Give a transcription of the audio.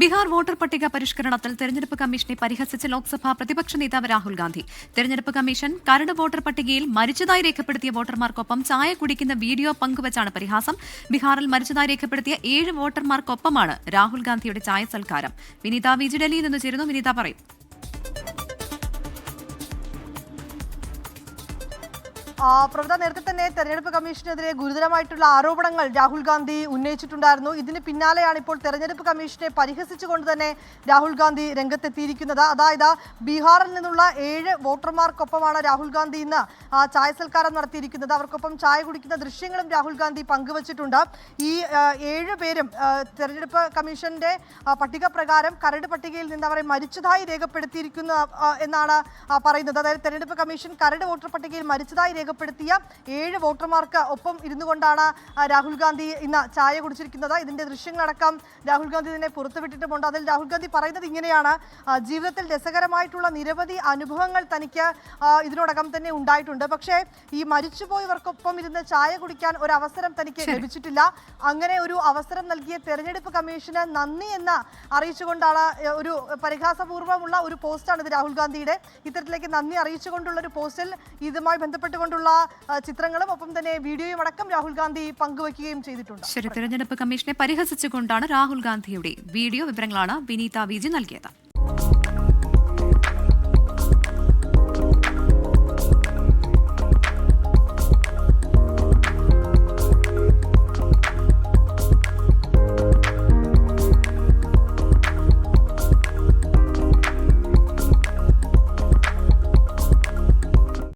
Bihar voter പട്ടിക പരിഷ്കരണത്തിൽ തെരഞ്ഞെടുപ്പ് കമ്മീഷനെ പരിഹസിച്ച് ലോക്സഭാ പ്രതിപക്ഷ നേതാവ് രാഹുൽ ഗാന്ധി. തെരഞ്ഞെടുപ്പ് കമ്മീഷൻ കരട് വോട്ടർ പട്ടികയിൽ മരിച്ചതായി രേഖപ്പെടുത്തിയ വോട്ടർമാർക്കൊപ്പം ചായ കുടിക്കുന്ന വീഡിയോ പങ്കുവച്ചാണ് പരിഹാസം. ബീഹാറിൽ മരിച്ചതായി രേഖപ്പെടുത്തിയ 7 വോട്ടർമാർക്കൊപ്പമാണ് രാഹുൽ ഗാന്ധിയുടെ ചായ സൽക്കാരം. വിനീത വിജി ഡൽഹിയിൽ നിന്ന് ചേരുന്നു. വിനീത പറയും. പ്രവൃത്ത നേരത്തെ തന്നെ തെരഞ്ഞെടുപ്പ് കമ്മീഷനെതിരെ ഗുരുതരമായിട്ടുള്ള ആരോപണങ്ങൾ രാഹുൽ ഗാന്ധി ഉന്നയിച്ചിട്ടുണ്ടായിരുന്നു. ഇതിന് പിന്നാലെയാണ് ഇപ്പോൾ തെരഞ്ഞെടുപ്പ് കമ്മീഷനെ പരിഹസിച്ചുകൊണ്ട് തന്നെ രാഹുൽ ഗാന്ധി രംഗത്തെത്തിയിരിക്കുന്നത്. അതായത് ബീഹാറിൽ നിന്നുള്ള 7 വോട്ടർമാർക്കൊപ്പമാണ് രാഹുൽ ഗാന്ധി ഇന്ന് ചായ സൽക്കാരം നടത്തിയിരിക്കുന്നത്. അവർക്കൊപ്പം ചായ കുടിക്കുന്ന ദൃശ്യങ്ങളും രാഹുൽ ഗാന്ധി പങ്കുവച്ചിട്ടുണ്ട്. ഈ 7 പേരും തെരഞ്ഞെടുപ്പ് കമ്മീഷന്റെ പട്ടിക പ്രകാരം കരട് പട്ടികയിൽ നിന്ന് അവരെ മരിച്ചതായി രേഖപ്പെടുത്തിയിരിക്കുന്ന എന്നാണ് പറയുന്നത്. അതായത് തെരഞ്ഞെടുപ്പ് കമ്മീഷൻ കരട് വോട്ടർ പട്ടികയിൽ മരിച്ചതായി രേഖപ്പെടുത്തിയ 7 വോട്ടർമാർക്ക് ഒപ്പം ഇരുന്നു കൊണ്ടാണ് രാഹുൽ ഗാന്ധി ഇന്ന് ചായ കുടിച്ചിരിക്കുന്നത്. ഇതിന്റെ ദൃശ്യങ്ങളടക്കം രാഹുൽ ഗാന്ധി തന്നെ പുറത്തുവിട്ടിട്ടുമുണ്ട്. അതിൽ രാഹുൽ ഗാന്ധി പറയുന്നത് ഇങ്ങനെയാണ്: ജീവിതത്തിൽ രസകരമായിട്ടുള്ള നിരവധി അനുഭവങ്ങൾ തനിക്ക് ഇതിനോടകം തന്നെ ഉണ്ടായിട്ടുണ്ട്. പക്ഷേ ഈ മരിച്ചുപോയവർക്കൊപ്പം ഇരുന്ന് ചായ കുടിക്കാൻ ഒരു അവസരം തനിക്ക് ലഭിച്ചിട്ടില്ല. അങ്ങനെ ഒരു അവസരം നൽകിയ തെരഞ്ഞെടുപ്പ് കമ്മീഷന് നന്ദി എന്ന് അറിയിച്ചുകൊണ്ടാണ് ഒരു പരിഹാസപൂർവ്വമുള്ള ഒരു പോസ്റ്റാണ് ഇത് രാഹുൽ ഗാന്ധിയുടെ. ഇത്തരത്തിലേക്ക് നന്ദി അറിയിച്ചുകൊണ്ടുള്ള ഒരു പോസ്റ്റിൽ ഇതുമായി ബന്ധപ്പെട്ടുകൊണ്ടുള്ള ചിത്രങ്ങളും ഒപ്പം തന്നെ വീഡിയോയും അടക്കം രാഹുൽ ഗാന്ധി പങ്കുവയ്ക്കുകയും ചെയ്തിട്ടുണ്ട്. തെരഞ്ഞെടുപ്പ് കമ്മീഷനെ പരിഹസിച്ചുകൊണ്ടാണ് രാഹുൽ ഗാന്ധിയുടെ വീഡിയോ. വിവരങ്ങളാണ് വിനീത വിജി നൽകിയത്.